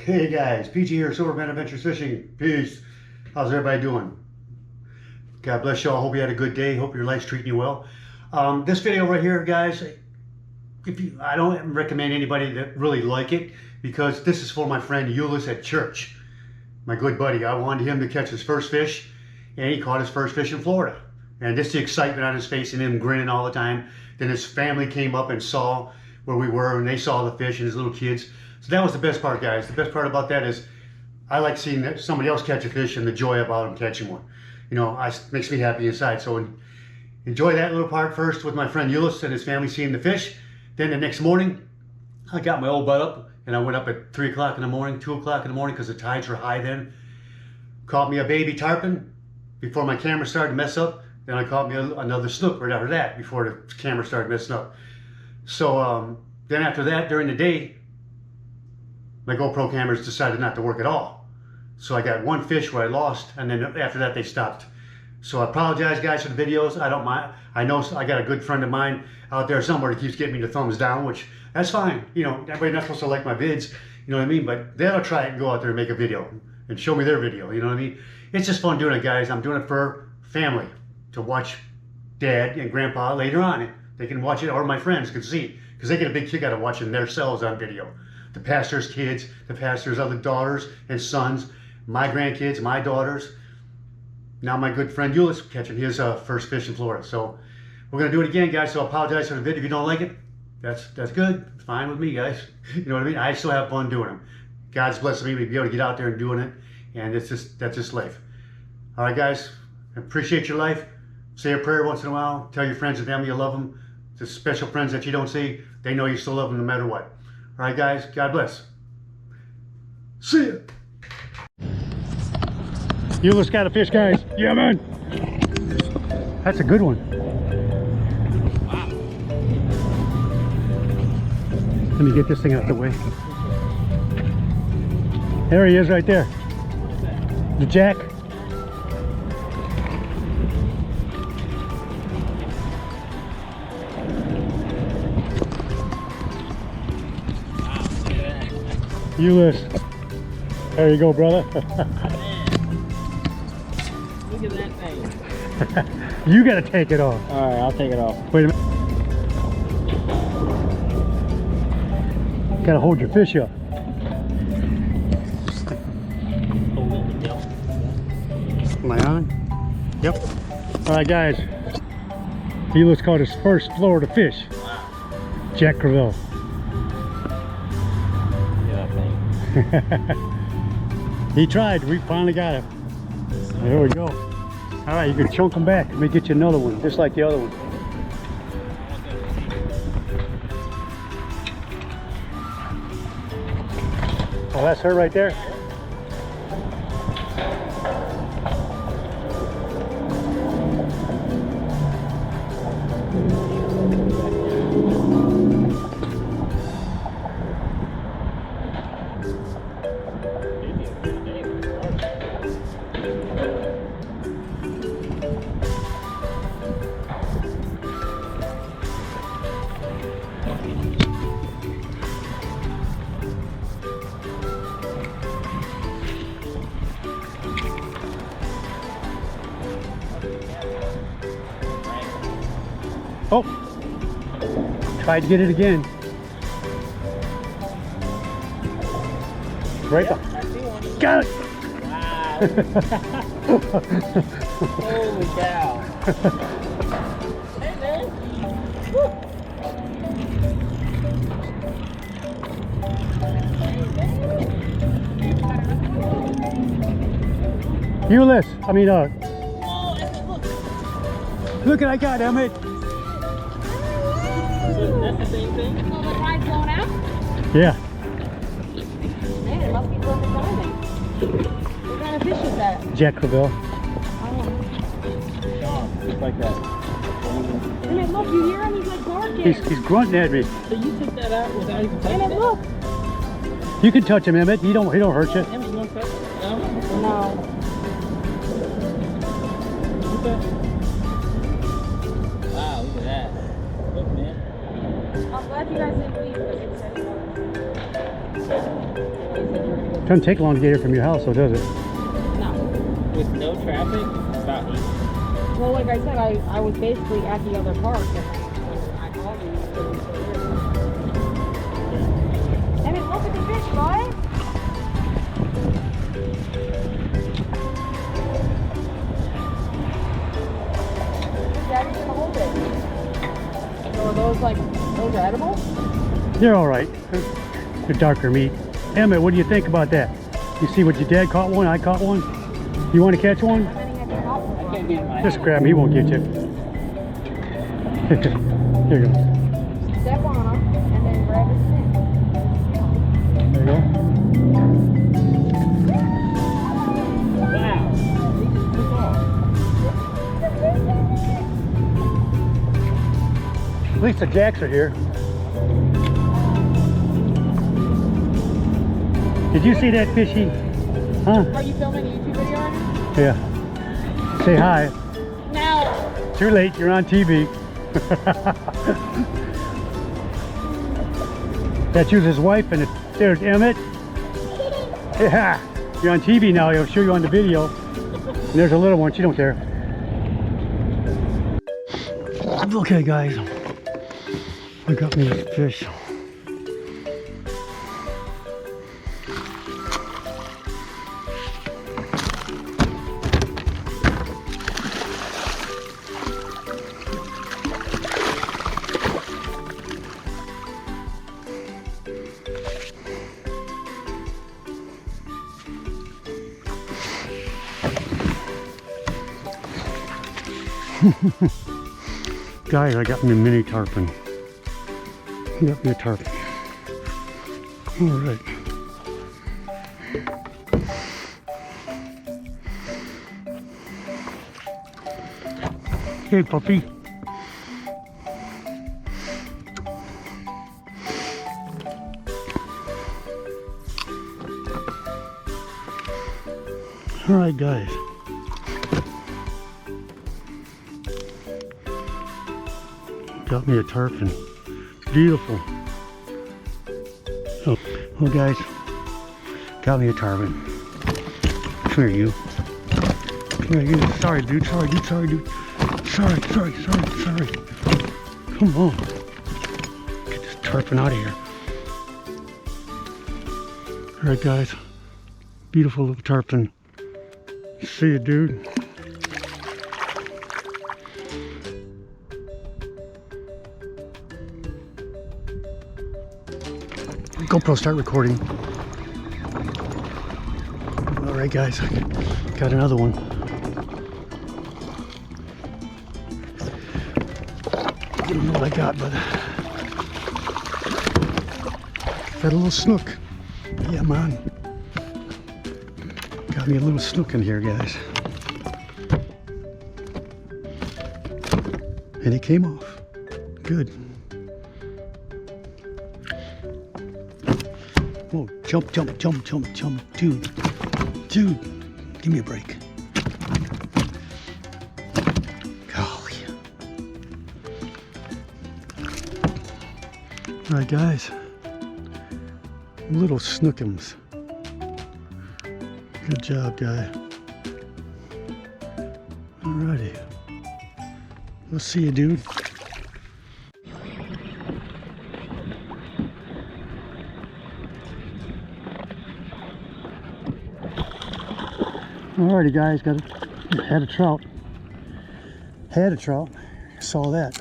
Hey guys, PG here, Silverman Adventures Fishing. Peace. How's everybody doing? God bless y'all. Hope you had a good day. Hope your life's treating you well. This video right here, guys, I don't recommend anybody that really like it because this is for my friend Euless at church. My good buddy. I wanted him to catch his first fish, and he caught his first fish in Florida. And just the excitement on his face and him grinning all the time. Then his family came up and saw where we were, and they saw the fish and his little kids. So that was the best part, guys. The best part about that is I like seeing somebody else catch a fish and the joy about them catching one. You know, it makes me happy inside. So enjoy that little part first with my friend Euless and his family seeing the fish. Then the next morning, I got my old butt up and I went up at 3 o'clock in the morning, 2 o'clock in the morning because the tides were high then. Caught me a baby tarpon before my camera started to mess up. Then I caught me another snook right after that before the camera started messing up. So then after that, during the day, my GoPro cameras decided not to work at all. So I got one fish where I lost, and then after that they stopped. So I apologize, guys, for the videos. I don't mind. I know I got a good friend of mine out there somewhere that keeps getting me the thumbs down, which that's fine. You know, everybody's not supposed to like my vids, you know what I mean? But they'll try it and go out there and make a video and show me their video, you know what I mean? It's just fun doing it, guys. I'm doing it for family to watch Dad and Grandpa later on. They can watch it, or my friends can see it, because they get a big kick out of watching themselves on video. The pastor's kids, the pastor's other daughters and sons, my grandkids, my daughters. Now my good friend Euless catching his first fish in Florida. So we're gonna do it again, guys. So I apologize for the video. If you don't like it, that's good. It's fine with me, guys. You know what I mean? I still have fun doing them. God's blessing me to be able to get out there and doing it, and that's just life. All right, guys. I appreciate your life. Say a prayer once in a while. Tell your friends and family you love them. The special friends that you don't see, they know you still love them no matter what. All right, guys, God bless. See ya. Euless got a fish, guys. Yeah, man. That's a good one. Wow. Let me get this thing out the way. There he is right there. The jack. Euless. There you go, brother. Look at that thing. You gotta take it off. Alright, I'll take it off. Wait a minute. Gotta hold your fish up. Am I on? Yep. Alright, guys. Euless caught his first Florida fish. Wow. Jack Crevalle. He tried. We finally got him. There we go. All right, you can choke him back. Let me get you another one, just like the other one. Oh, that's her right there. Oh, tried to get it again. Right up. Got it. Wow. Holy cow. Hey, man. Euless, I mean, Oh, look. look what I got, Emmett. That's the same thing? Well, the tide's going out? Yeah. Man, it must be perfect timing. What kind of fish is that? Jack Crevalle. Oh, just like that. And it, look, you hear him? He's like barking. He's grunting at me. So you took that out without even touching And it? look. You can touch him, Emmett. He don't hurt you. Emmett, you want to touch it? No? No. Okay. Wow, look at that. Look, man. I'm glad you guys didn't leave because it said Doesn't take long to get here from your house, though, does it? No. With no traffic, it's about easy. Well, like I said, I was basically at the other park, and when I called you, you said it was still here. And look at the fish, guys. Daddy's gonna hold it. So are those those are edible? They're all right. They're darker meat. Emmett, what do you think about that? You see what your dad caught one, I caught one. You want to catch one? How many have you caught so I far? can't get my Just grab him, he won't get you. Here you go. Step on them and then grab his fin. There you go. Wow. He just took off. At least the jacks are here. Did you see that fishy? Huh? Are you filming a YouTube video right now? Yeah. Say hi. No. Too late, you're on TV. That's his wife, and there's Emmett. Yeah, you're on TV now. He'll show you on the video. And there's a little one. She don't care. Okay, guys. I got me a fish. Guys, I got me a mini tarpon. I got me a tarpon. All right. Hey, puppy. All right, guys. Got me a tarpon. Beautiful. Oh, well, guys, got me a tarpon. Come here, you. Come here, you. Sorry, dude. Sorry, dude. Sorry, dude. Sorry. Come on. Get this tarpon out of here. All right, guys. Beautiful little tarpon. See you, dude. GoPro, start recording. All right, guys, got another one. I don't know what I got, but got a little snook. Yeah, man. Got me a little snook in here, guys. And it came off. Good. Whoa, jump, dude, give me a break. Golly. All right, guys, little snookums. Good job, guy. All righty. We'll see you, dude. Alrighty, guys, had a trout. Saw that.